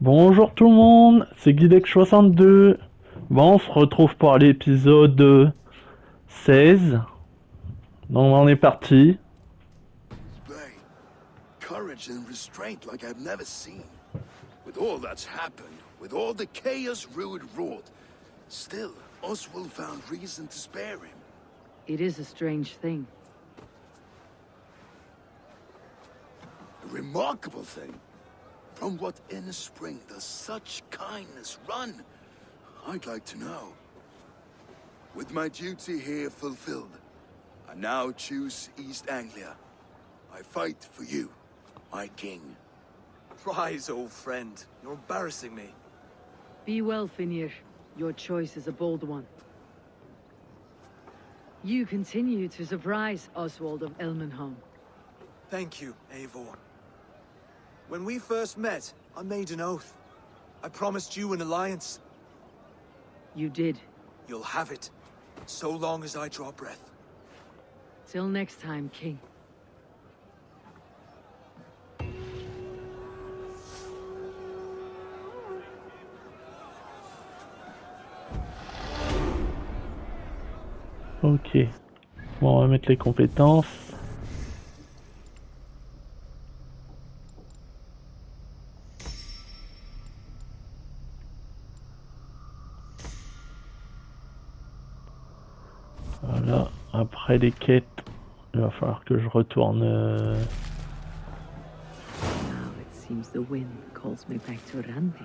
Bonjour tout le monde, c'est Guidec62. Bon, on se retrouve pour l'épisode 16. Donc on est parti. Bay, courage and restraint like I've never seen. With all that's happened, with all the chaos Ruud wrought, still Oswald found reason to spare him. It is a strange thing. A remarkable thing. From what inner spring does such kindness run? I'd like to know. With my duty here fulfilled, I now choose East Anglia. I fight for you, my king. Rise, old friend. You're embarrassing me. Be well, Finir. Your choice is a bold one. You continue to surprise Oswald of Elmenholm. Thank you, Eivor. When we first met, I made an oath. I promised you an alliance. You did. You'll have it, so long as I draw breath. Till next time, King. Ok. Bon, on va mettre les compétences. Voilà. Après les quêtes, il va falloir que je retourne. Now it seems the wind calls me back to Randi.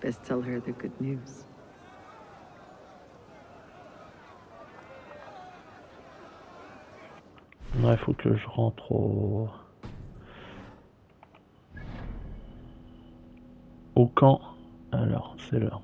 Best tell her the good news. Non, il faut que je rentre au camp. Alors, c'est l'heure.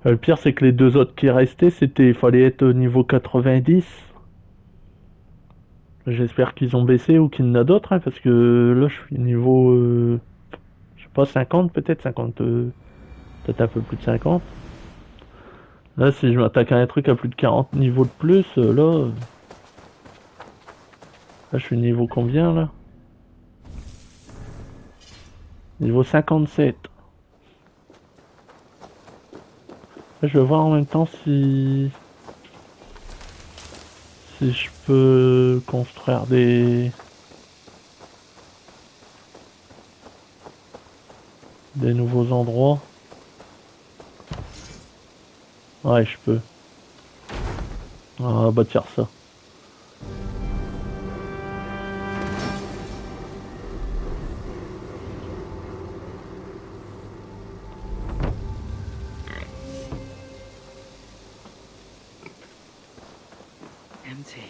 Le pire, c'est que les deux autres qui restaient, il fallait être au niveau 90. J'espère qu'ils ont baissé ou qu'il y en a d'autres, hein, parce que là, je suis niveau, je sais pas, 50 peut-être, 50, peut-être un peu plus de 50. Là, si je m'attaque à un truc à plus de 40 niveaux de plus, là, je suis niveau combien, là? Niveau 57. Là, je vais voir en même temps si je peux construire des nouveaux endroits. Ouais, je peux. On va bâtir ça. Empty.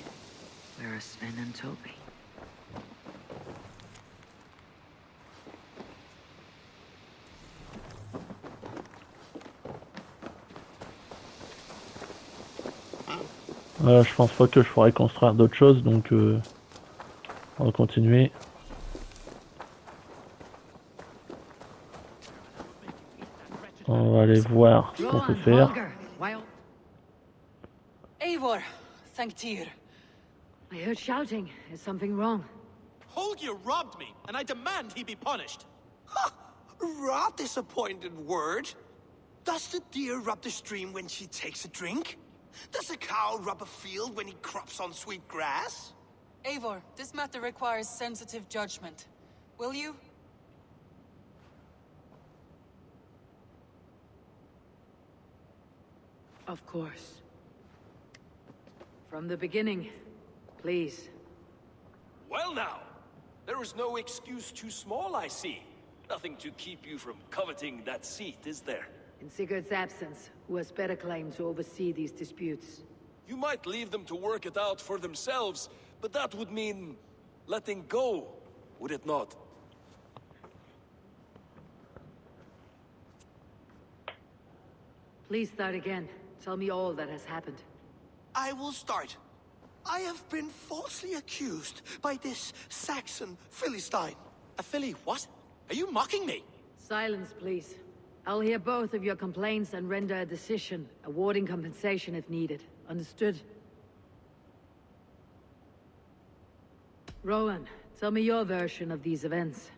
Where are Sven and Toby? Je pense pas que je pourrais construire d'autres choses, donc on va continuer. On va aller voir ce qu'on peut faire. Eivor, thank Tyr. I heard shouting. Is something wrong? Holger robbed me, and I demand he be punished. Rather disappointed word. Does the deer rub the stream when she takes a drink? Does a cow rub a field when he crops on sweet grass? Eivor, this matter requires sensitive judgment. Will you? Of course. From the beginning, please. Well now, there is no excuse too small, I see. Nothing to keep you from coveting that seat, is there? In Sigurd's absence, who has better claim to oversee these disputes? You might leave them to work it out for themselves, but that would mean letting go, would it not? Please start again. Tell me all that has happened. I will start. I have been falsely accused by this Saxon Philistine. A Philly what? Are you mocking me? Silence, please. I'll hear both of your complaints and render a decision, awarding compensation if needed. Understood? Rowan, tell me your version of these events.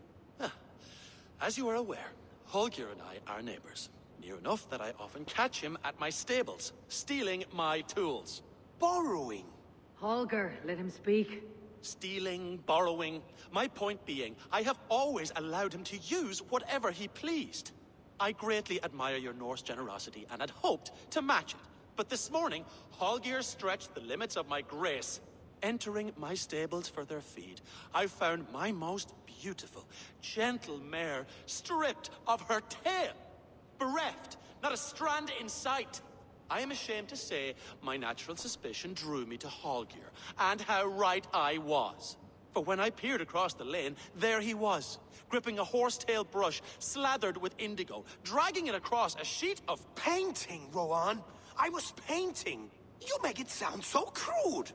As you are aware, Holger and I are neighbors. Near enough that I often catch him at my stables, stealing my tools. Borrowing. Holger, let him speak. Stealing, borrowing. My point being, I have always allowed him to use whatever he pleased. I greatly admire your Norse generosity and had hoped to match it. But this morning, Holger stretched the limits of my grace. Entering my stables for their feed, I found my most beautiful, gentle mare stripped of her tail. Bereft, not a strand in sight. I am ashamed to say my natural suspicion drew me to Holger, and how right I was. For when I peered across the lane, there he was, gripping a horsetail brush slathered with indigo, dragging it across a sheet of Painting, Rowan. I was painting. You make it sound so crude.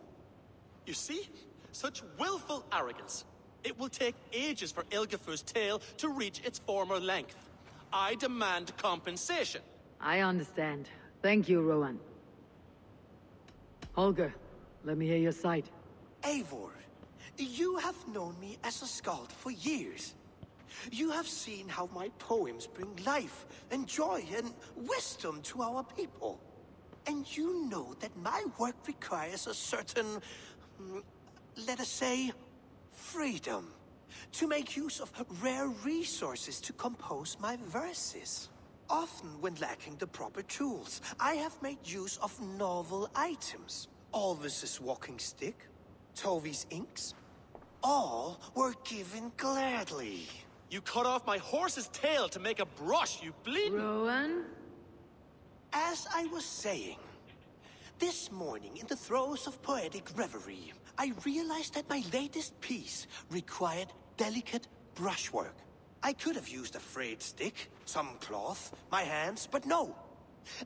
You see? Such willful arrogance. It will take ages for Ilgafur's tail to reach its former length. I demand compensation. I understand. Thank you, Rowan. Holger, let me hear your side. Eivor, you have known me as a skald for years. You have seen how my poems bring life and joy and wisdom to our people. And you know that my work requires a certain, let us say, freedom. To make use of rare resources to compose my verses. Often when lacking the proper tools, I have made use of novel items. Alvis's walking stick, Tovi's inks. All were given gladly. You cut off my horse's tail to make a brush, you bleeding... Rowan? As I was saying, this morning in the throes of poetic reverie, I realized that my latest piece required delicate brushwork. I could have used a frayed stick, some cloth, my hands, but no.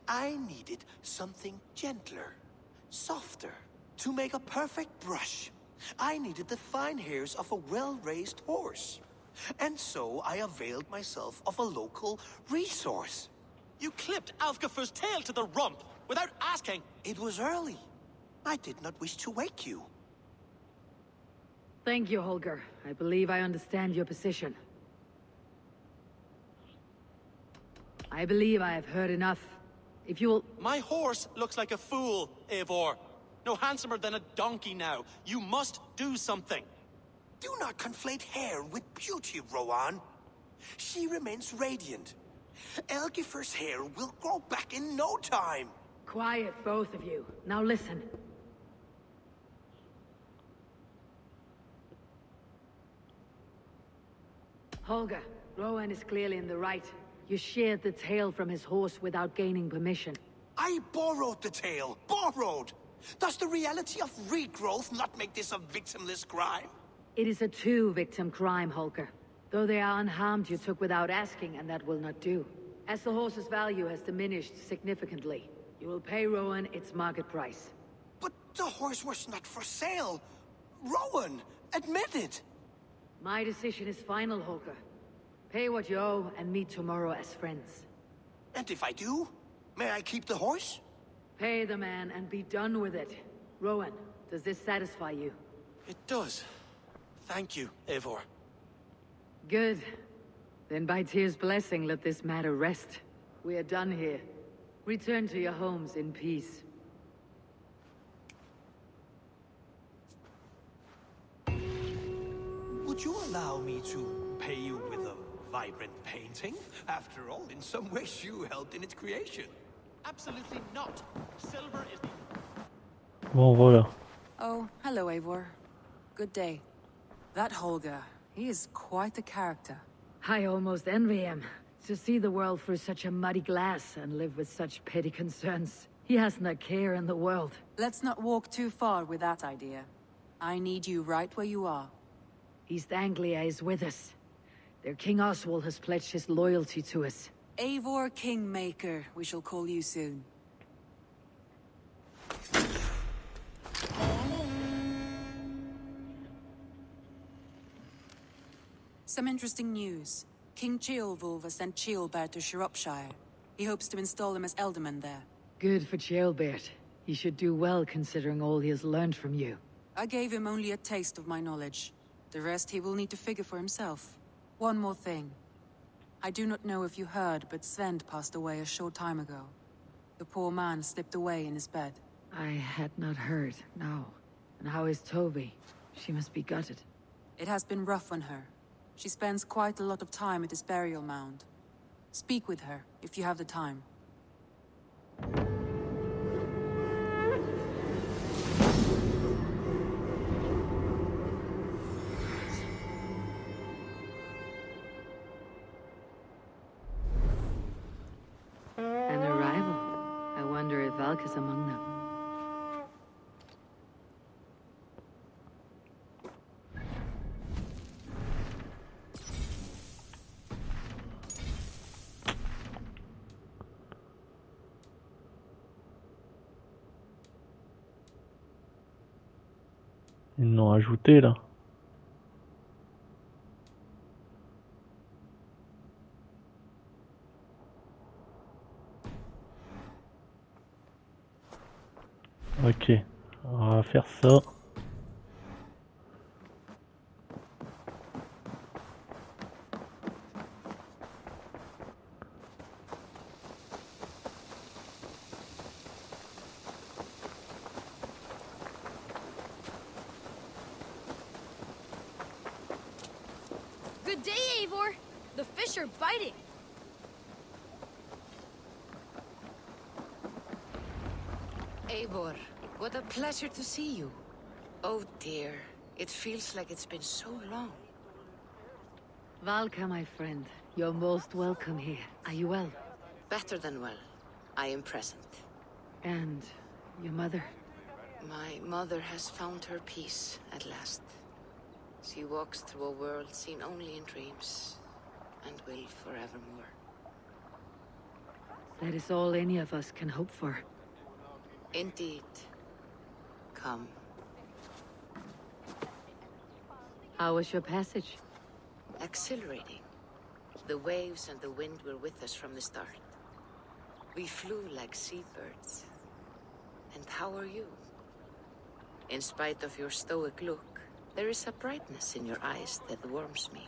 I needed something gentler, softer. To make a perfect brush, I needed the fine hairs of a well-raised horse. And so I availed myself of a local resource. You clipped Alfgafur's tail to the rump, without asking. It was early. I did not wish to wake you. Thank you, Holger. I believe I understand your position. I believe I have heard enough. If you'll... My horse looks like a fool, Eivor. No handsomer than a donkey now. You must do something. Do not conflate hair with beauty, Rowan. She remains radiant. Elgifur's hair will grow back in no time. Quiet, both of you. Now listen. Holger, Rowan is clearly in the right. You sheared the tail from his horse without gaining permission. I borrowed the tail. Borrowed! Does the reality of regrowth not make this a victimless crime? It is a two-victim crime, Holger. Though they are unharmed, you took without asking, and that will not do. As the horse's value has diminished significantly, you will pay Rowan its market price. But the horse was not for sale. Rowan, admit it. My decision is final, Holger. Pay what you owe and meet tomorrow as friends. And if I do, may I keep the horse? Pay the man and be done with it. Rowan, does this satisfy you? It does. Thank you, Eivor. Good. Then by Tyr's blessing, let this matter rest. We are done here. Return to your homes in peace. Would you allow me to pay you with a vibrant painting? After all, in some ways you helped in its creation. Absolutely not. Silver is the... Bon, voilà. Oh, hello, Eivor. Good day. That Holger, he is quite the character. I almost envy him. To see the world through such a muddy glass and live with such petty concerns. He hasn't a care in the world. Let's not walk too far with that idea. I need you right where you are. East Anglia is with us. Their King Oswald has pledged his loyalty to us. Eivor Kingmaker, we shall call you soon. Some interesting news. King Ceolwulf has sent Ceolbert to Shropshire. He hopes to install him as Elderman there. Good for Ceolbert. He should do well considering all he has learned from you. I gave him only a taste of my knowledge. The rest he will need to figure for himself. One more thing. I do not know if you heard, but Svend passed away a short time ago. The poor man slipped away in his bed. I had not heard, no. And how is Toby? She must be gutted. It has been rough on her. She spends quite a lot of time at his burial mound. Speak with her, if you have the time. An arrival. I wonder if Valk is among them. Ils l'ont ajouté là. Ok, on va faire ça. Good day, Eivor. The fish are biting. Eivor, what a pleasure to see you. Oh dear, it feels like it's been so long. Valka, my friend, you're most welcome here. Are you well? Better than well. I am present. And your mother? My mother has found her peace at last. She walks through a world seen only in dreams, and will forevermore. That is all any of us can hope for. Indeed. Come. How was your passage? Exhilarating. The waves and the wind were with us from the start. We flew like seabirds. And how are you? In spite of your stoic look, there is a brightness in your eyes that warms me.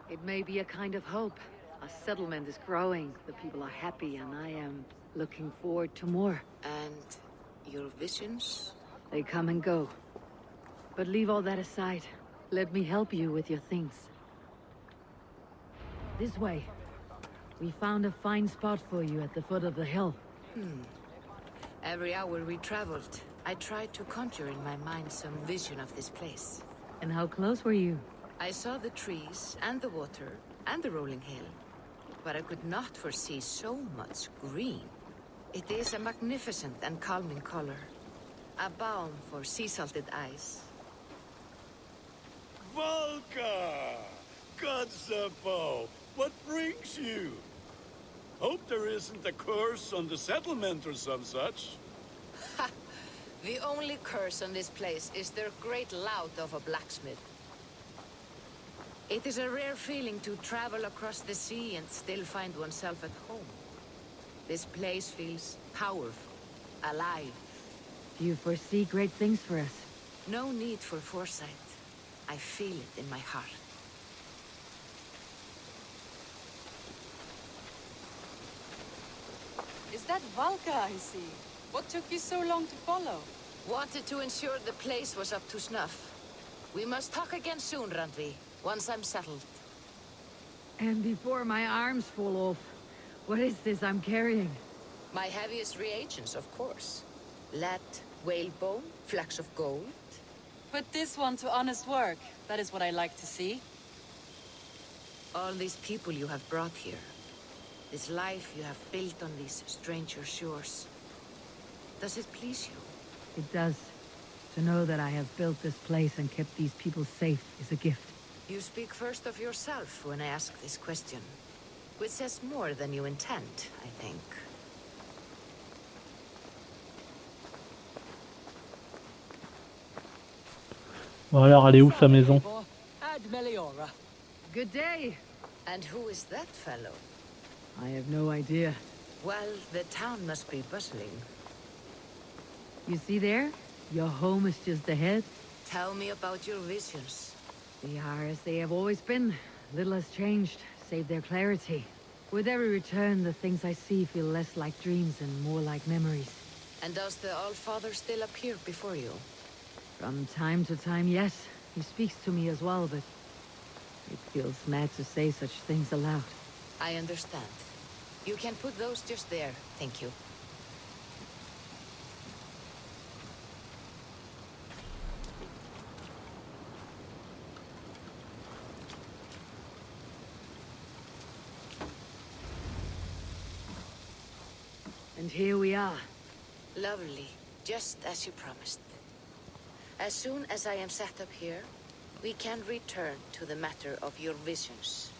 It may be a kind of hope. Our settlement is growing, the people are happy, and I am looking forward to more. And your visions? They come and go. But leave all that aside. Let me help you with your things. This way. We found a fine spot for you at the foot of the hill. Every hour we traveled, I tried to conjure in my mind some vision of this place. And how close were you? I saw the trees, and the water, and the rolling hill. But I could not foresee so much green. It is a magnificent and calming color. A balm for sea-salted eyes. Volka! Godsapo! What brings you? Hope there isn't a curse on the settlement or some such. Ha! The only curse on this place is their great lout of a blacksmith. It is a rare feeling to travel across the sea and still find oneself at home. This place feels powerful, alive. Do you foresee great things for us? No need for foresight. I feel it in my heart. Is that Valka I see? What took you so long to follow? Wanted to ensure the place was up to snuff. We must talk again soon, Randvi, once I'm settled. And before my arms fall off, what is this I'm carrying? My heaviest reagents, of course. Lead, whalebone, flecks of gold. Put this one to honest work. That is what I like to see. All these people you have brought here. This life you have built on these stranger shores. Does it please you? It does. To know that I have built this place and kept these people safe is a gift. You speak first of yourself when I ask this question. Which says more than you intend, I think. Bon alors, elle est où sa maison? Good day. And who is that fellow? I have no idea. Well, the town must be bustling. You see there? Your home is just ahead. Tell me about your visions. They are as they have always been. Little has changed, save their clarity. With every return, the things I see feel less like dreams and more like memories. And does the Allfather still appear before you? From time to time, yes. He speaks to me as well, but it feels mad to say such things aloud. I understand. You can put those just there, thank you. And here we are. Lovely, just as you promised. As soon as I am set up here, we can return to the matter of your visions.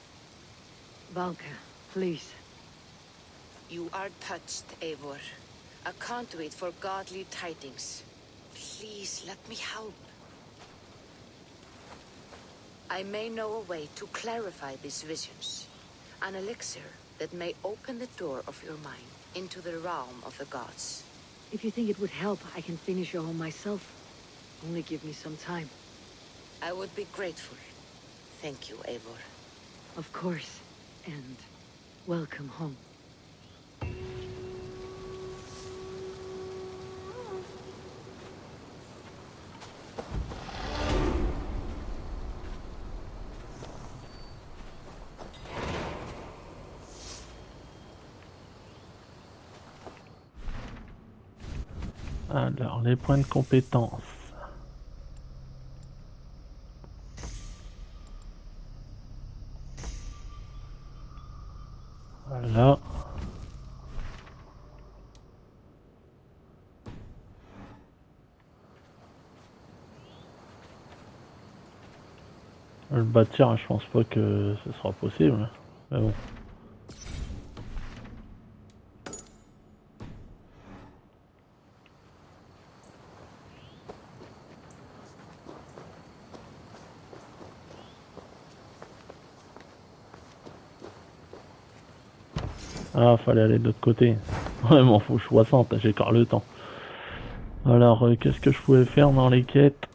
Valka, please. You are touched, Eivor. A conduit for godly tidings. Please let me help. I may know a way to clarify these visions. An elixir that may open the door of your mind into the realm of the gods. If you think it would help, I can finish your home myself. Only give me some time. I would be grateful. Thank you, Eivor. Of course. And welcome home. Alors, les points de compétence. Voilà. Le bâtir, je pense pas que ce sera possible. Mais bon. Ah, fallait aller de l'autre côté. Ouais, m'en faut 60, j'ai encore le temps. Alors, qu'est-ce que je pouvais faire dans les quêtes?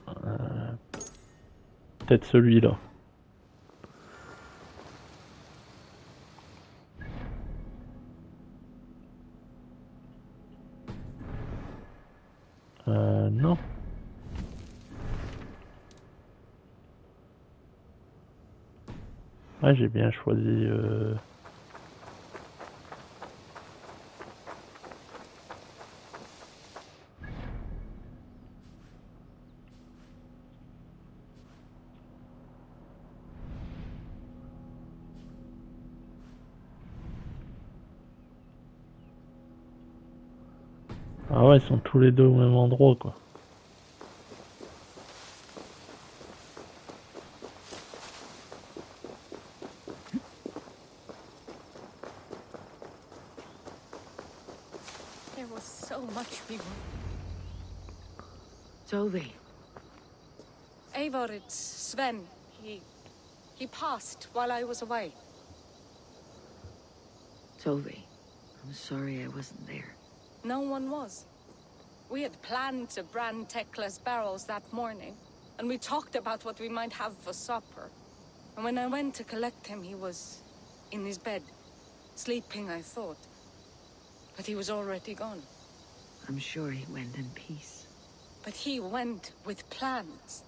Peut-être celui-là. Non. Ouais, j'ai bien choisi... Ah ouais, ils sont tous les deux au même endroit, quoi. There was so much we were. Toby. Eivor, it's Sven. He passed while I was away. Toby. I'm sorry I wasn't there. No one was. We had planned to brand Tekla's barrels that morning, and we talked about what we might have for supper. And when I went to collect him, he was in his bed, sleeping, I thought. But he was already gone. I'm sure he went in peace. But he went with plans.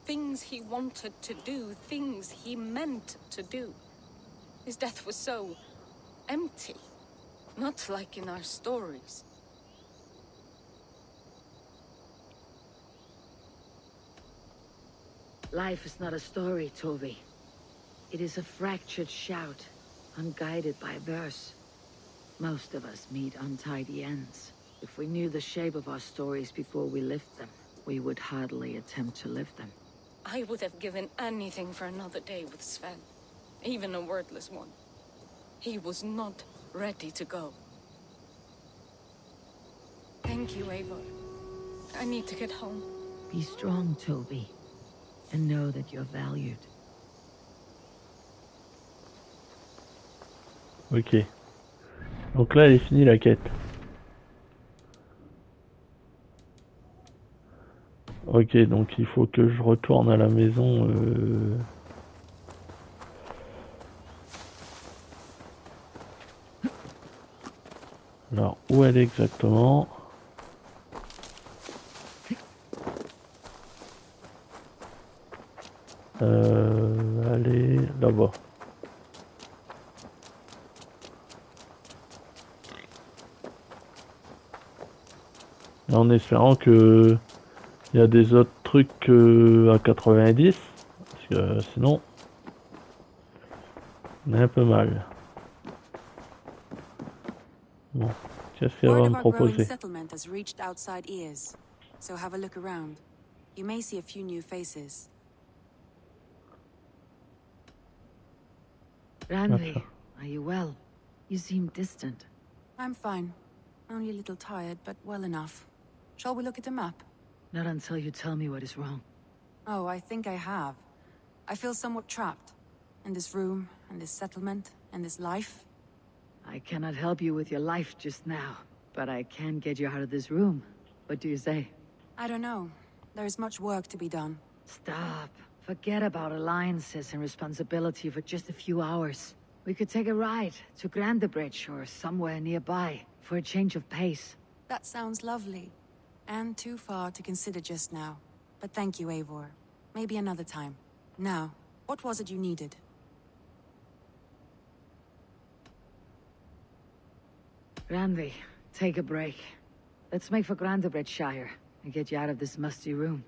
Things he wanted to do, things he meant to do. His death was so empty, not like in our stories. Life is not a story, Toby. It is a fractured shout, unguided by a verse. Most of us meet untidy ends. If we knew the shape of our stories before we lived them, we would hardly attempt to live them. I would have given anything for another day with Sven, even a wordless one. He was not ready to go. Thank you, Eivor. I need to get home. Be strong, Toby, and know that you're valued. Ok. Donc là, elle est finie la quête. Ok, donc il faut que je retourne à la maison. Alors, où elle est exactement? Elle est là-bas. En espérant que il y a des autres trucs à 90, parce que sinon on est un peu mal. Bon, qu'est-ce qu'elle Word va of me our growing proposer? settlement has reached outside ears, so have a look around. You may see a few new faces. Ranvi, are you well? You seem distant. I'm fine. Only a little tired, but well enough. Shall we look at the map? Not until you tell me what is wrong. Oh, I think I have. I feel somewhat trapped. In this room, in this settlement, in this life. I cannot help you with your life just now, but I can get you out of this room. What do you say? I don't know. There is much work to be done. Stop. Forget about alliances and responsibility for just a few hours. We could take a ride to Grandebridge or somewhere nearby for a change of pace. That sounds lovely. And too far to consider just now. But thank you, Eivor. Maybe another time. Now, what was it you needed? Ranvi, take a break. Let's make for Grandebridgeshire and get you out of this musty room.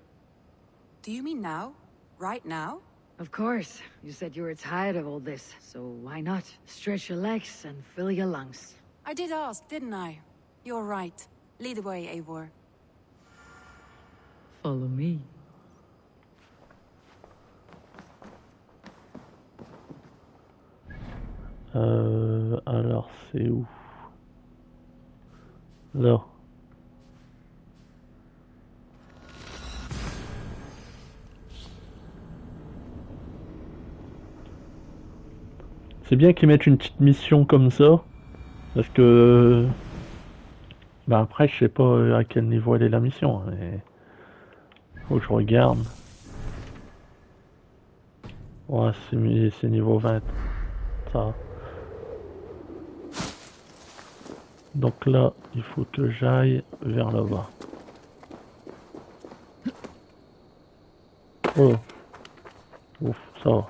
Do you mean now? Right now? Of course. You said you were tired of all this, so why not? Stretch your legs and fill your lungs. I did ask, didn't I? You're right. Lead the way, Eivor. Follow me. Alors c'est où? Là. C'est bien qu'ils mettent une petite mission comme ça, parce que bah après je sais pas à quel niveau elle est la mission, mais faut que je regarde. Ouais, c'est niveau 20. Ça. Donc là, il faut que j'aille vers là-bas. Oh. Ouf, ça va.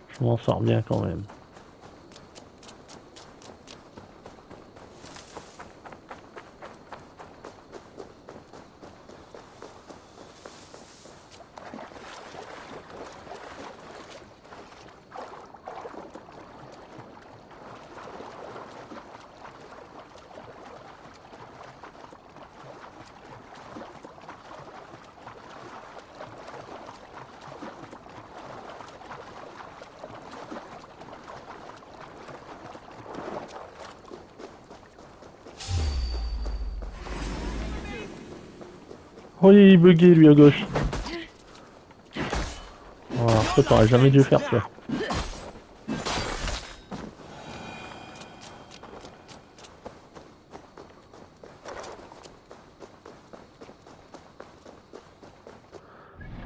Je m'en sors bien quand même. Oh, il est bugué lui à gauche. Voilà, ça t'aurais jamais dû faire ça.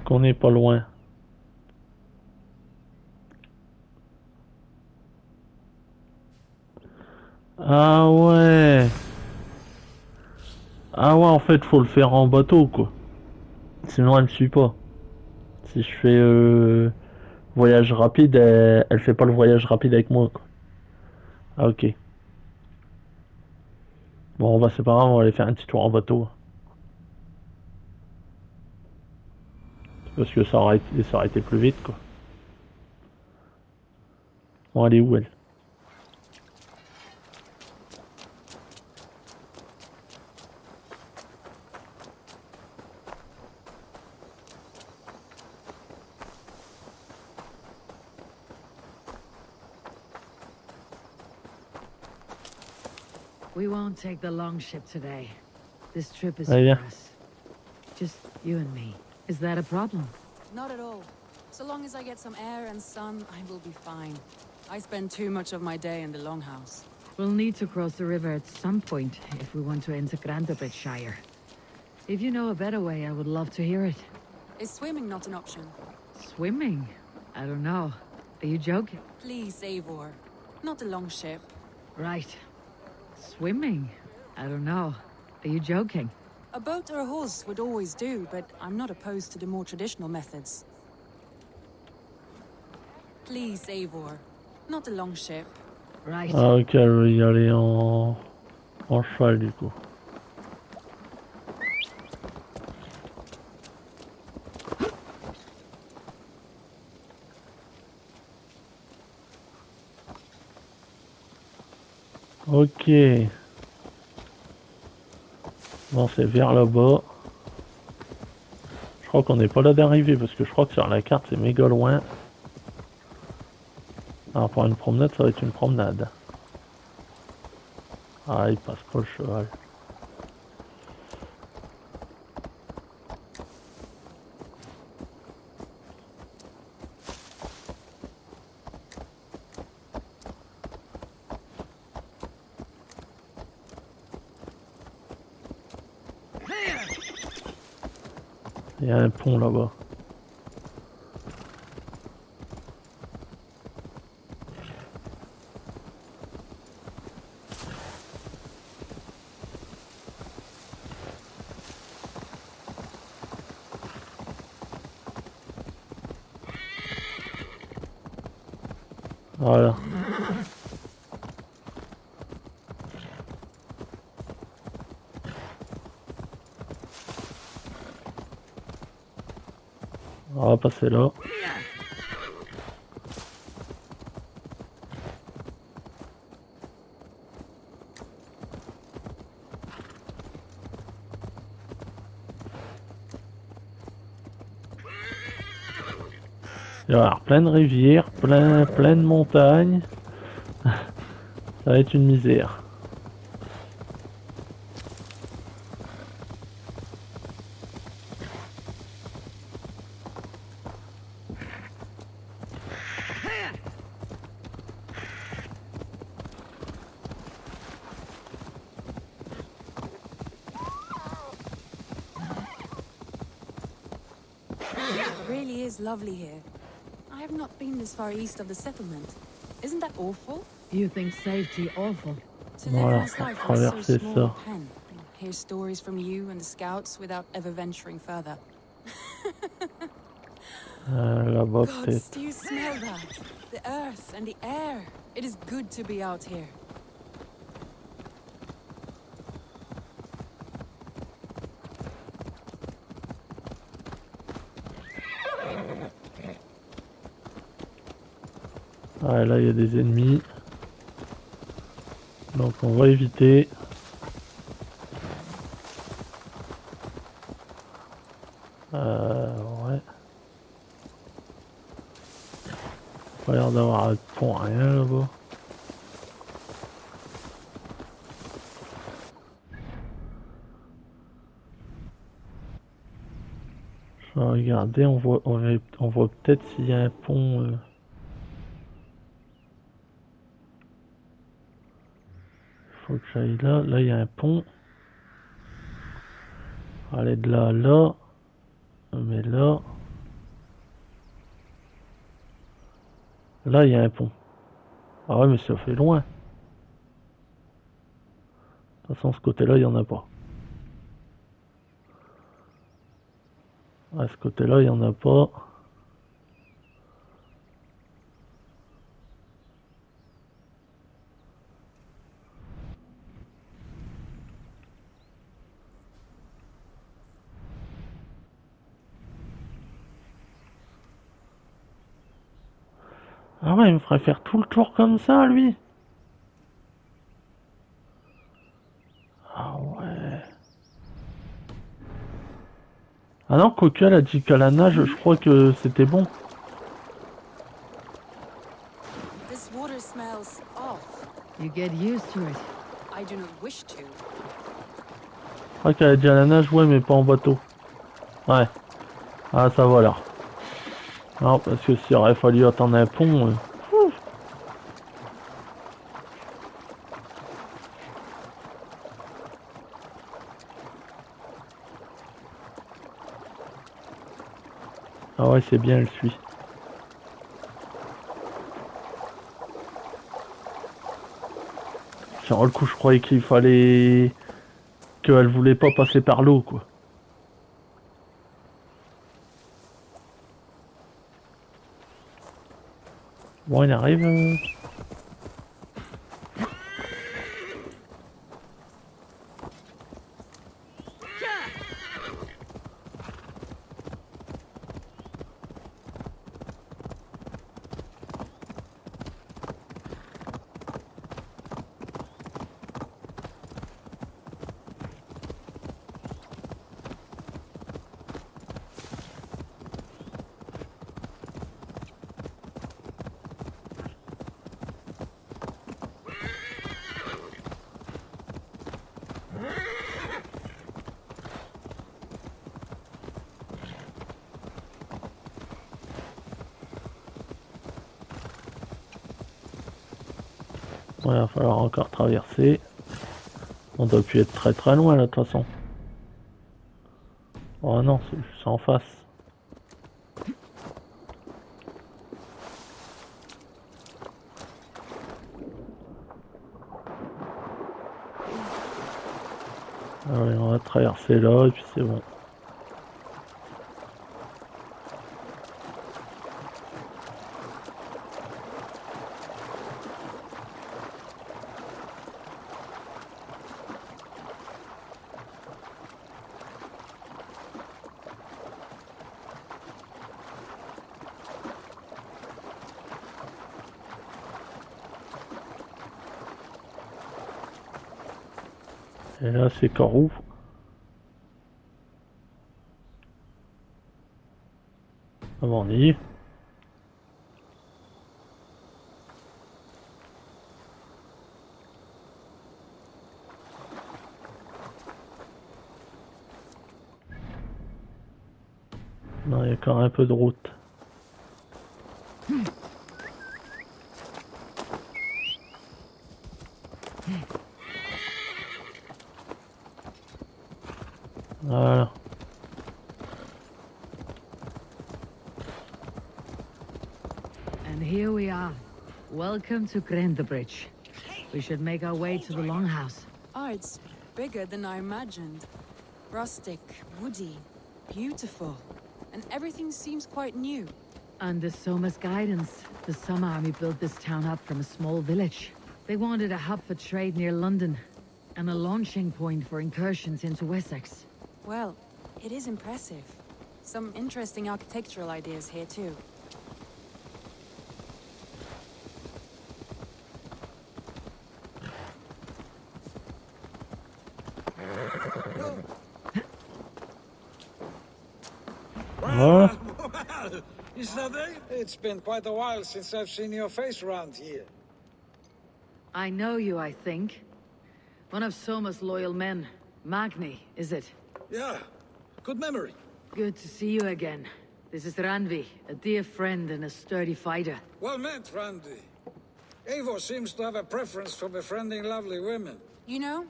Qu'on n'est pas loin. Ah ouais. Ah ouais, en fait, faut le faire en bateau, quoi. Sinon, elle ne suit pas. Si je fais voyage rapide, elle fait pas le voyage rapide avec moi, quoi. Ah ok. Bon, bah c'est pas grave, on va aller faire un petit tour en bateau. Parce que ça aurait été plus vite, quoi. Bon, elle est où, elle? We won't take the long ship today. This trip is Allez, for us. Just you and me. Is that a problem? Not at all. So long as I get some air and sun, I will be fine. I spend too much of my day in the Longhouse. We'll need to cross the river at some point if we want to enter Shire. If you know a better way, I would love to hear it. Is swimming not an option? Swimming? I don't know. Are you joking? Please, Eivor. Not a long ship. Right. Swimming? I don't know. Are you joking? A boat or a horse would always do, but I'm not opposed to the more traditional methods. Please, Eivor. Not a long ship. Right. Ah ok, je vais y aller en cheval du coup. Ok. Bon, c'est vers là-bas. Je crois qu'on n'est pas là d'arriver parce que je crois que sur la carte c'est méga loin. Alors pour une promenade, ça va être une promenade. Ah, il passe pas le cheval. Il y a un pont là-bas. Voilà. On va passer là. Il va y avoir plein de rivières, plein de montagnes. Ça va être une misère. It really is lovely here. I have not been this far east of the settlement. Isn't that awful? You think safety awful? To live Voilà, one's life faut in so traverser small ça. a pen. Hear stories from you and the scouts without ever venturing further. Là-bas Gods, peut-être. do you smell that? The earth and the air. It is good to be out here. Ah, là il y a des ennemis. Donc on va éviter. Ouais. Pas l'air d'avoir de pont, rien là-bas. Je vais regarder, on voit peut-être s'il y a un pont. Faut que j'aille là. Là il y a un pont. On va aller de là à là. Mais là. Là il y a un pont. Ah ouais mais ça fait loin. De toute façon ce côté là il n'y en a pas. À ce côté là il n'y en a pas. Ah ouais, il me ferait faire tout le tour comme ça, lui. Ah ouais. Ah non, quoique elle a dit qu'à la nage, je crois que c'était bon. This water smells off. You get used to it. I do not wish to. Je crois qu'elle a dit à la nage, ouais, mais pas en bateau. Ouais. Ah, ça va alors. Non, parce que s'il aurait fallu attendre un pont... Ah ouais, c'est bien, elle suit. Sur le coup, je croyais qu'il fallait... qu'elle voulait pas passer par l'eau, quoi. Bon, il arrive... Ouais, il va falloir encore traverser. On doit plus être très très loin là de toute façon. Oh non, c'est juste en face. Allez, on va traverser là et puis c'est bon. Et là, c'est Corroux. Ah bon, on y est. Non, il y a encore un peu de route. Voilà. And here we are. Welcome to Grindabridge. We should make our way to the Longhouse. Oh, it's bigger than I imagined. Rustic, woody, beautiful. And everything seems quite new. Under Soma's guidance, the Summer Army built this town up from a small village. They wanted a hub for trade near London, and a launching point for incursions into Wessex. Well, it is impressive. Some interesting architectural ideas here too. Voilà. Well, is that it? It's been quite a while since I've seen your face around here. I know you, I think. One of Soma's loyal men. Magni, is it? Yeah, good memory. Good to see you again. This is Ranvi, a dear friend and a sturdy fighter. Well met, Randy. Eivor seems to have a preference for befriending lovely women. You know,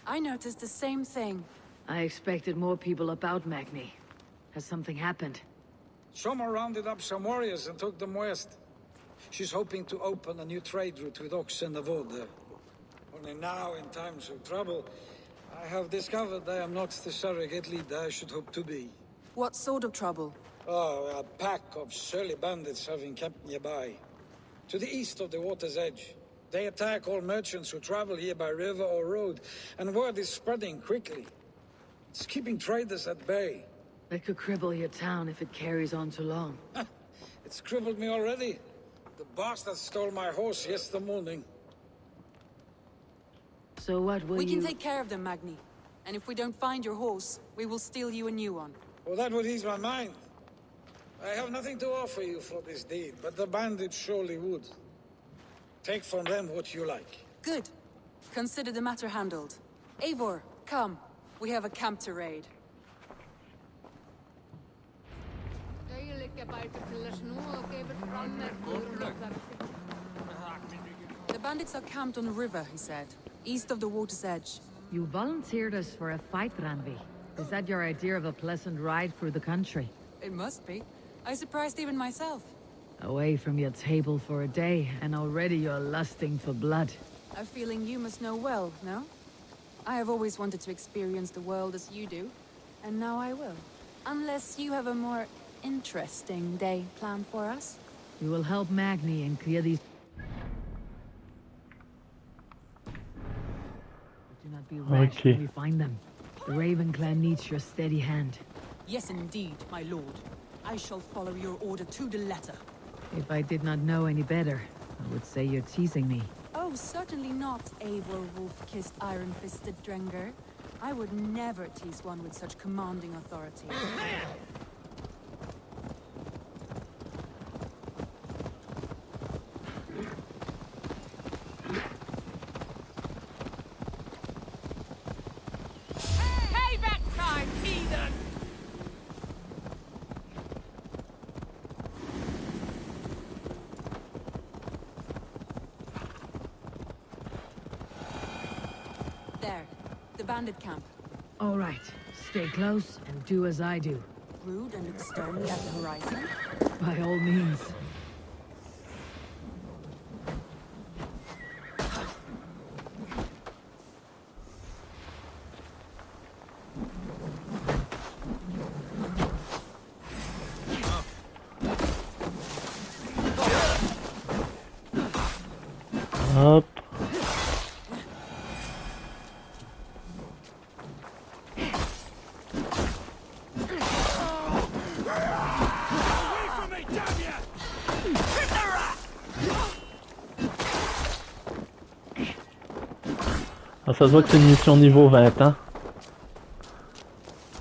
I noticed the same thing. I expected more people about Magni. Has something happened? Soma rounded up some warriors and took them west. She's hoping to open a new trade route with Ox and Avod there. Only now, in times of trouble, I have discovered I am not the surrogate leader I should hope to be. What sort of trouble? Oh, a pack of surly bandits have encamped nearby. To the east of the water's edge. They attack all merchants who travel here by river or road, and word is spreading quickly. It's keeping traders at bay. That could cripple your town if it carries on too long. It's crippled me already. The bastard stole my horse yesterday morning. So what will We you... can take care of them, Magni. And if we don't find your horse, we will steal you a new one. Well, that would ease my mind. I have nothing to offer you for this deed, but the bandits surely would. Take from them what you like. Good. Consider the matter handled. Eivor, come. We have a camp to raid. The bandits are camped on the river, he said. East of the water's edge. You volunteered us for a fight, Ranvi. Is that your idea of a pleasant ride through the country? It must be. I surprised even myself. Away from your table for a day, and already you're lusting for blood. A feeling you must know well, no? I have always wanted to experience the world as you do, and now I will. Unless you have a more interesting day planned for us. We will help Magni and clear these... Do not be rash when we find them. The Raven clan needs your steady hand. Yes, indeed, my lord. I shall follow your order to the letter. If I did not know any better, I would say you're teasing me. Oh, certainly not, Eivor wolf-kissed iron-fisted Drenger. I would never tease one with such commanding authority. Payback time, heathen! There, the bandit camp. All right, stay close and do as I do. Rude and look sternly at the horizon. By all means. Hop. Ah, ça se voit que c'est une mission niveau 20, hein.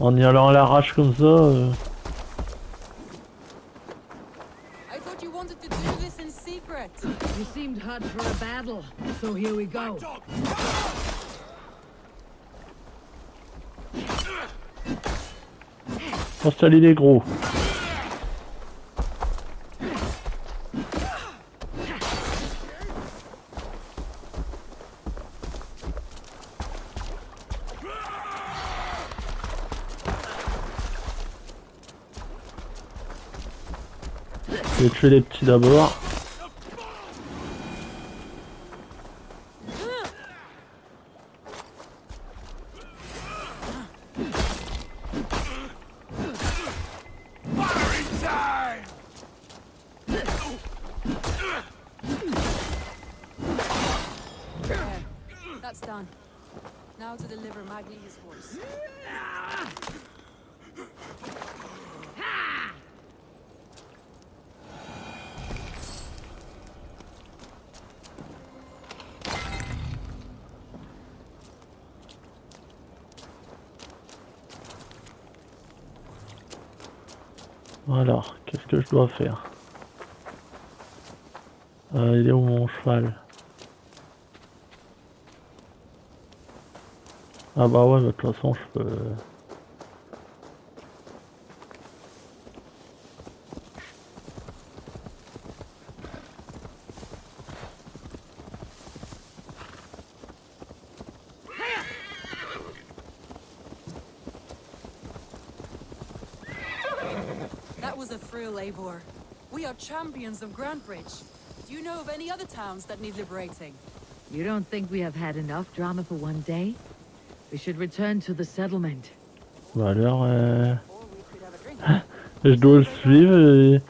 En y allant à l'arrache comme ça... I thought you wanted to do this in secret. You seemed hot for a battle, so here we go. Installer les gros. Je vais tuer les petits d'abord. That's done. Now to deliver Magni his horse. Alors, qu'est-ce que je dois faire? Il est où mon cheval? Ah bah ouais, de toute façon je peux... That was a thrill, Eivor. We are champions of Grantbridge. Do you know of any other towns that need liberating? You don't think we have had enough drama for one day? We should return to the settlement. Bah alors, je dois le suivre et...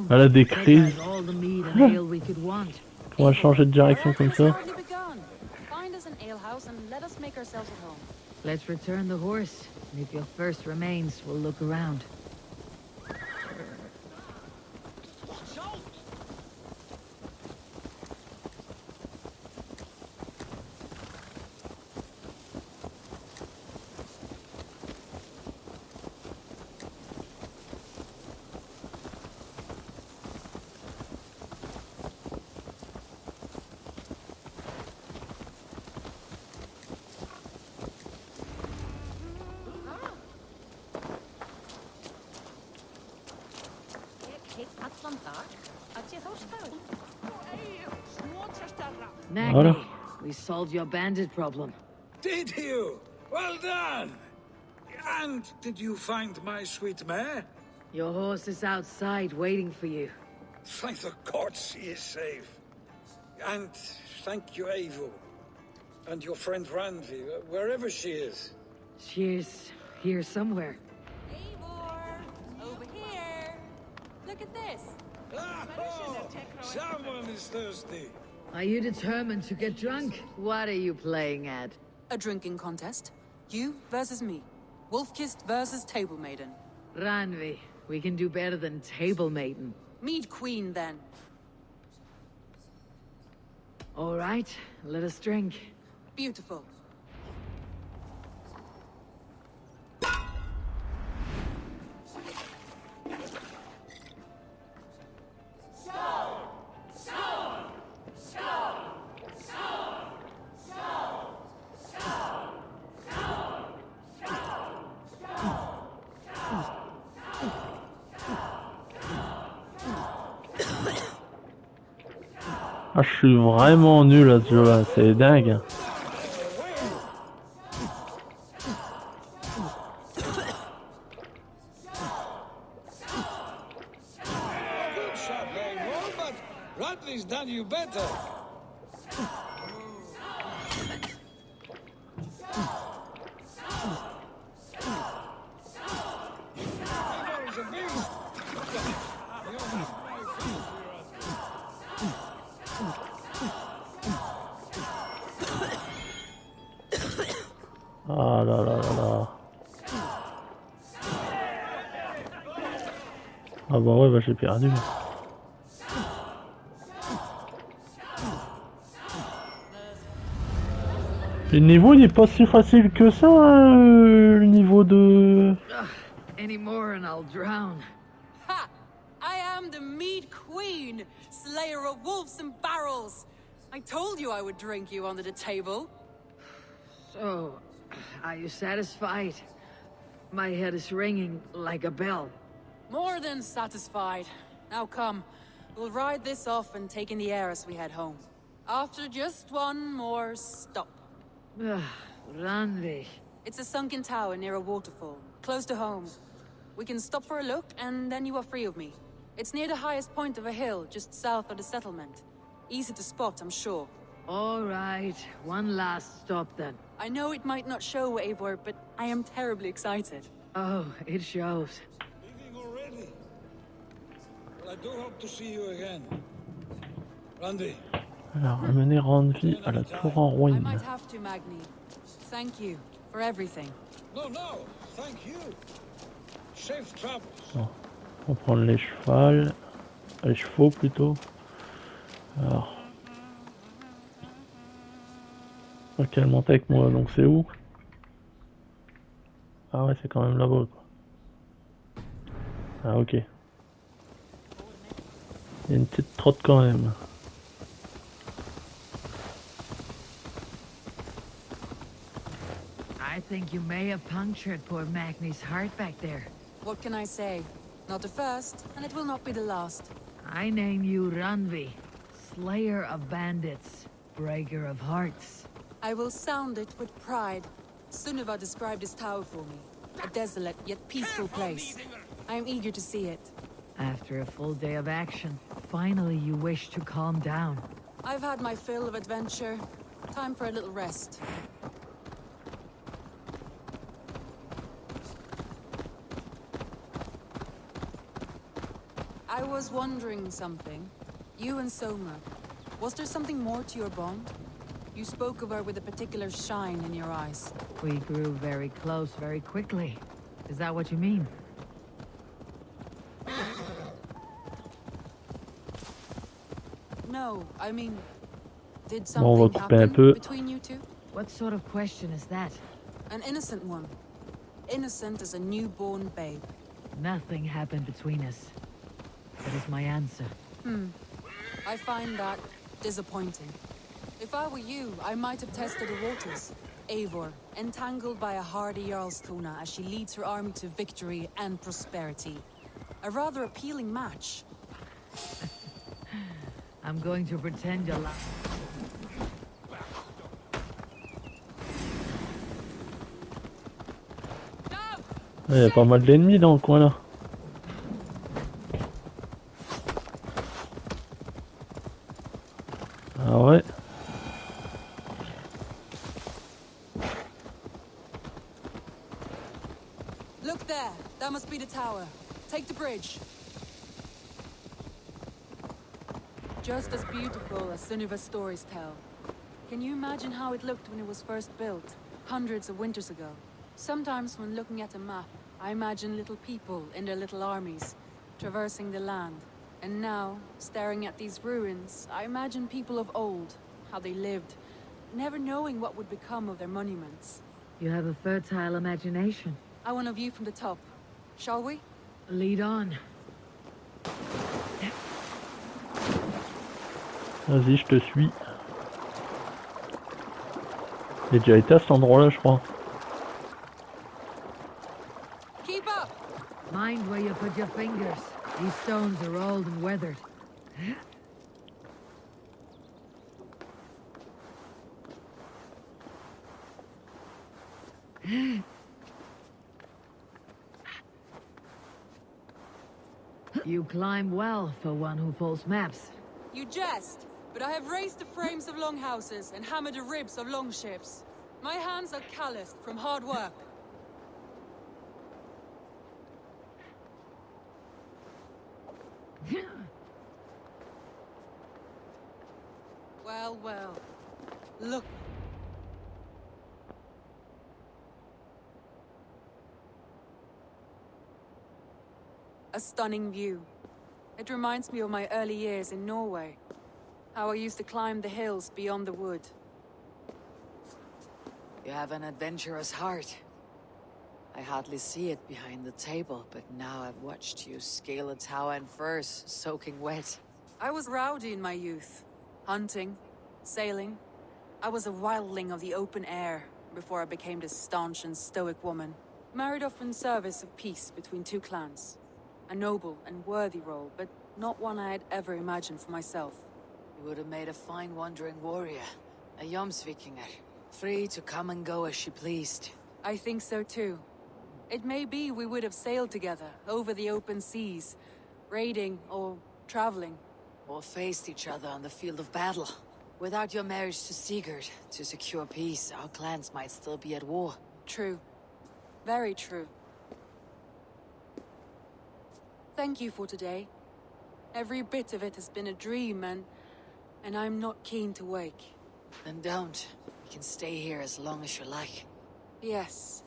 Elle a des crises. On va changer de direction comme ça. Find us an alehouse and let us make ourselves at home. Let's return the horse, and if your thirst remains, we'll look around. Magni, we solved your bandit problem. Did you? Well done! And did you find my sweet mare? Your horse is outside waiting for you. Thank the gods he is safe. And thank you, Eivor. And your friend Randvi, wherever she is. She's here somewhere. Eivor! Over here! Look at this! Oh, someone is thirsty. Are you determined to get drunk? What are you playing at? A drinking contest. You versus me. Wolf-kissed versus Table Maiden. Ranvi, we can do better than Table Maiden. Mead Queen, then. All right, let us drink. Beautiful. Ah, je suis vraiment nul à ce jeu-là, c'est dingue. Good shot, Eivor, but Randvi's done you better. Eivor is a beast. You're not my favorite. Ah là là là là. Ah bah ouais, bah j'ai perdu. Le niveau il est pas si facile que ça, hein, le niveau de... Any more and I'll drown. Ha! I am the Mead Queen, slayer of wolves and barrels. I told you I would drink you under the table. So, are you satisfied? My head is ringing like a bell. More than satisfied. Now come, we'll ride this off and take in the air as we head home. After just one more stop. Ranvi. It's a sunken tower near a waterfall, close to home. We can stop for a look, and then you are free of me. It's near the highest point of a hill, just south of the settlement. Easy to spot, I'm sure. All right, one last stop then. I know it might not show, Eivor, but I am terribly excited. Oh, it shows. Leaving already? Well, I do hope to see you again. Randy. Alors, amener Randvi à la tour en I ruine. might have to, Magni. Thank you for everything. No, thank you. Safe travels. Bon, on va prendre les chevaux plutôt. Alors, ok, elle monte avec moi, donc c'est où? Ah ouais, c'est quand même là-bas, quoi. Ah ok. Il y a une petite trotte quand même. I think you may have punctured poor Magni's heart back there. What can I say? Not the first, and it will not be the last. I name you Ranvi, slayer of bandits, breaker of hearts. I will sound it with pride. Sunniva described this tower for me. A desolate yet peaceful place. I am eager to see it. After a full day of action, finally you wish to calm down. I've had my fill of adventure. Time for a little rest. I was wondering something. You and Soma. Was there something more to your bond? You spoke of her with a particular shine in your eyes. We grew very close very quickly. Is that what you mean? No, I mean... Did Bon, on va something couper un happen peu. between you two? What sort of question is that? An innocent one. Innocent as a newborn babe. Nothing happened between us. That is my answer. I find that disappointing. If I were you, I might have tested the waters. Eivor, entangled by a hardy Jarlskona as she leads her army to victory and prosperity. A rather appealing match. I'm going to pretend you're lying. Il y a pas mal d'ennemis dans le coin là. Look there. That must be the tower. Take the bridge. Just as beautiful as Sunniva's stories tell. Can you imagine how it looked when it was first built, hundreds of winters ago? Sometimes when looking at a map, I imagine little people in their little armies, traversing the land. And now, staring at these ruins, I imagine people of old, how they lived, never knowing what would become of their monuments. You have a fertile imagination. I want a view from the top. Shall we? Lead on. Vas-y, je te suis. J'ai déjà été à cet endroit-là, je crois. Keep up! Mind where you put your fingers. These stones are old and weathered. You climb well for one who folds maps. You jest, but I have raised the frames of longhouses and hammered the ribs of longships. My hands are calloused from hard work. Well, well. Look. A stunning view. It reminds me of my early years in Norway. How I used to climb the hills beyond the wood. You have an adventurous heart. I hardly see it behind the table, but now I've watched you scale a tower in furs, soaking wet. I was rowdy in my youth. Hunting, sailing. I was a wildling of the open air before I became this staunch and stoic woman. Married off in service of peace between two clans. A noble and worthy role, but not one I had ever imagined for myself. You would have made a fine wandering warrior, a Jomsvikinger, free to come and go as she pleased. I think so too. It may be we would have sailed together over the open seas, raiding or traveling. Or faced each other on the field of battle. Without your marriage to Sigurd, to secure peace, our clans might still be at war. True. Very true. Thank you for today. Every bit of it has been a dream, and I'm not keen to wake. Then don't. We can stay here as long as you like. Yes.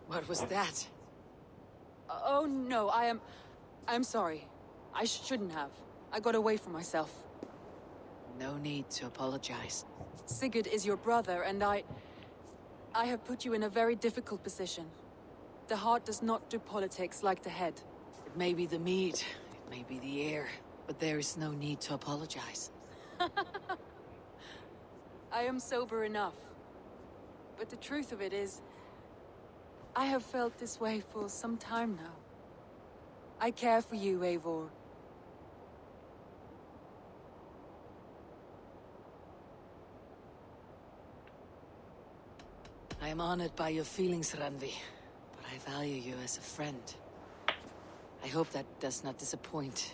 What was that? Oh no, I'm sorry. I shouldn't have. I got away from myself. No need to apologize. Sigurd is your brother, and I have put you in a very difficult position. The heart does not do politics like the head. It may be the meat, it may be the air, but there is no need to apologize. I am sober enough. But the truth of it is, I have felt this way for some time now. I care for you, Eivor. I am honored by your feelings, Randvi, but I value you as a friend. I hope that does not disappoint.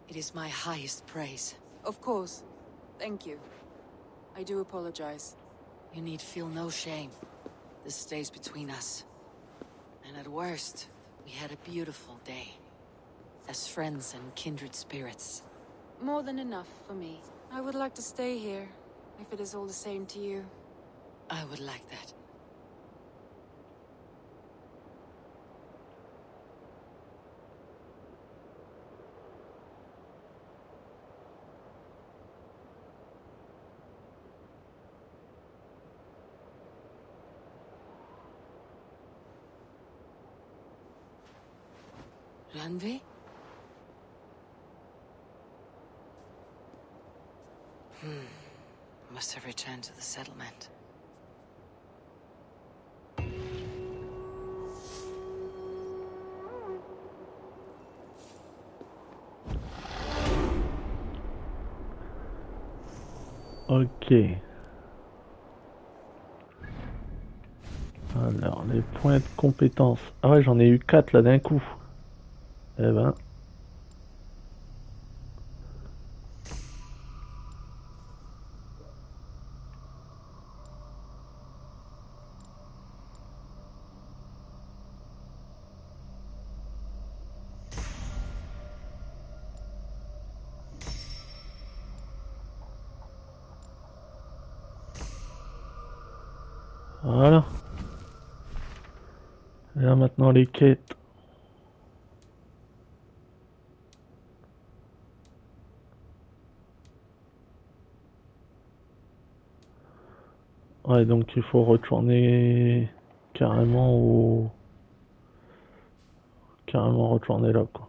It is my highest praise. Of course. Thank you. I do apologize. You need feel no shame. This stays between us. And at worst, we had a beautiful day. As friends and kindred spirits. More than enough for me. I would like to stay here, if it is all the same to you. I would like that. Randvi? Must have returned to the settlement. Ok. Alors, les points de compétence. Ah ouais, j'en ai eu 4 là d'un coup. Eh ben. Voilà. Et là maintenant les quêtes. Ouais, donc il faut retourner carrément retourner là, quoi.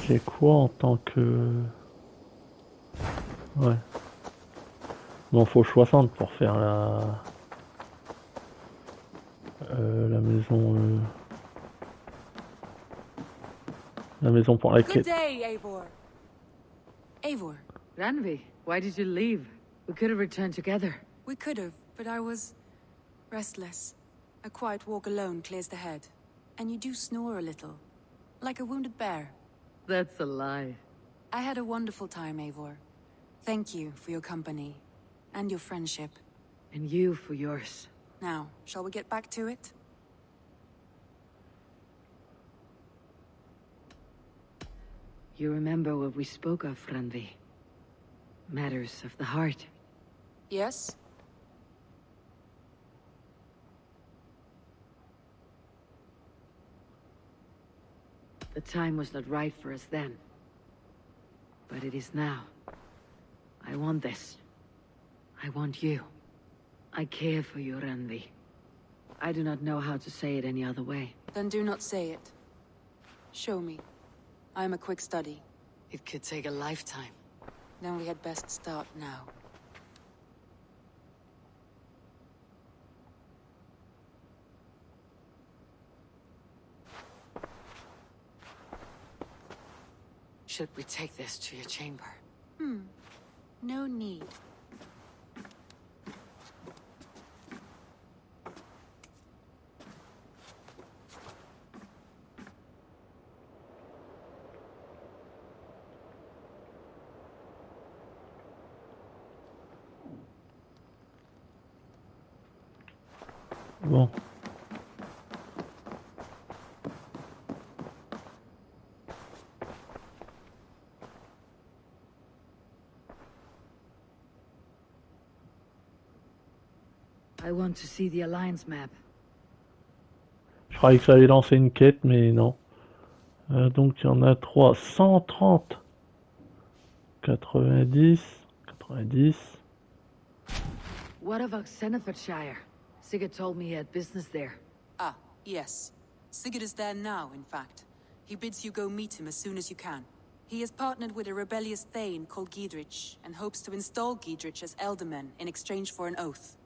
J'ai quoi en tant que... Ouais. Bon, faut 60 pour faire la maison pour la Good quête. day, Eivor. Eivor, Ranvi, why did you leave? We could have returned together. we could have, but I was restless. A quiet walk alone clears the head. And you do snore a little, like a wounded bear. That's a lie. I had a wonderful time, Eivor. Thank you for your company and your friendship. And you for yours. Now, shall we get back to it? You remember what we spoke of, Ranvi? Matters of the heart. Yes? The time was not right for us then. But it is now. I want this. I want you. I care for you, Ranvi. I do not know how to say it any other way. Then do not say it. Show me. I am a quick study. It could take a lifetime. Then we had best start now. Should we take this to your chamber? No need. Bon. I want to see the Alliance map. Je croyais que ça allait lancer une quête, mais non. Donc il y en a 3. 130. 90. 90. What about Senefordshire? Sigurd told me he had business there. Ah, yes. Sigurd is there now, in fact. He bids you go meet him as soon as you can. He has partnered with a rebellious thane called Giedrich, and hopes to install Giedrich as Elderman in exchange for an oath.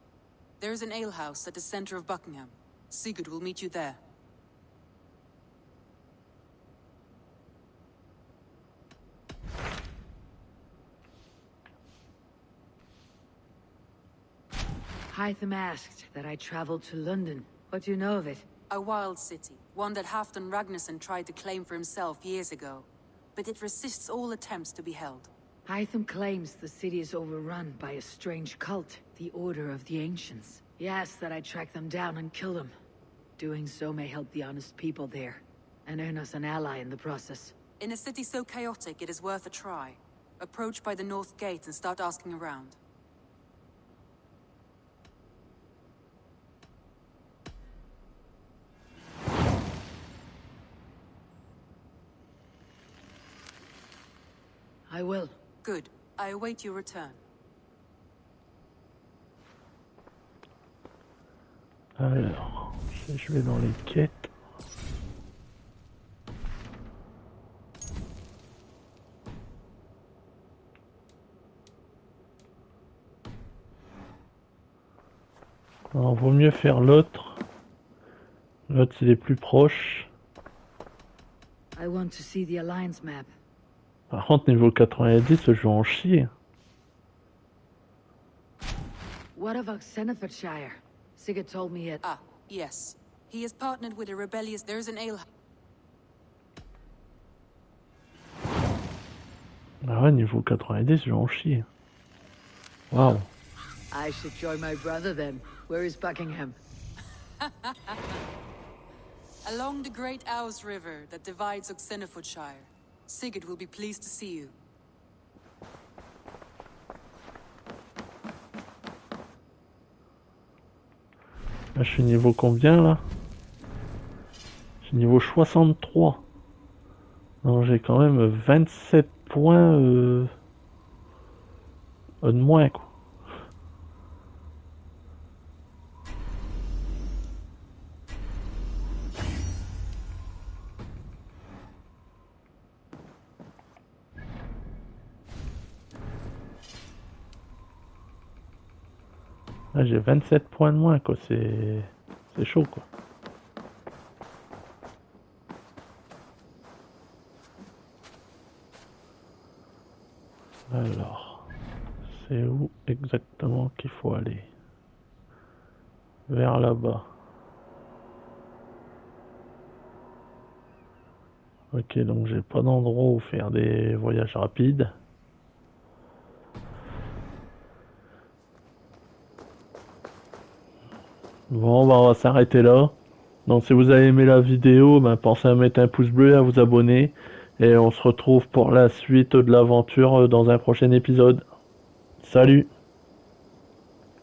There is an alehouse at the center of Buckingham. Sigurd will meet you there. Hytham asked that I travel to London. What do you know of it? A wild city, one that Halfdan Ragnarsson tried to claim for himself years ago. But it resists all attempts to be held. Hytham claims the city is overrun by a strange cult, the Order of the Ancients. He asks that I track them down and kill them. Doing so may help the honest people there, and earn us an ally in the process. In a city so chaotic, it is worth a try. Approach by the North Gate and start asking around. I will. Good. I await your return. Alors, je vais dans les quêtes. Alors, vaut mieux faire l'autre. L'autre, c'est les plus proches. I want to see the Alliance map. Par contre, niveau 90, je vais en chier. What of Xenofordshire? Sigurd told me it. Ah, yes. He has partnered with a rebellious... There's an ale... Ah ouais, niveau 90, je vais en chier. Waouh. I should join my brother then. Where is Buckingham? Along the great Ouse River that divides Xenofordshire. Sigurd will be pleased to see you. Là, je suis niveau combien là? Je suis niveau 63. Non, j'ai quand même 27 points de moins quoi. Là, j'ai 27 points de moins quoi, c'est chaud quoi. Alors, c'est où exactement qu'il faut aller? Vers là-bas. Ok, donc j'ai pas d'endroit où faire des voyages rapides. Bon, bah on va s'arrêter là. Donc si vous avez aimé la vidéo, ben, pensez à mettre un pouce bleu et à vous abonner. Et on se retrouve pour la suite de l'aventure dans un prochain épisode. Salut!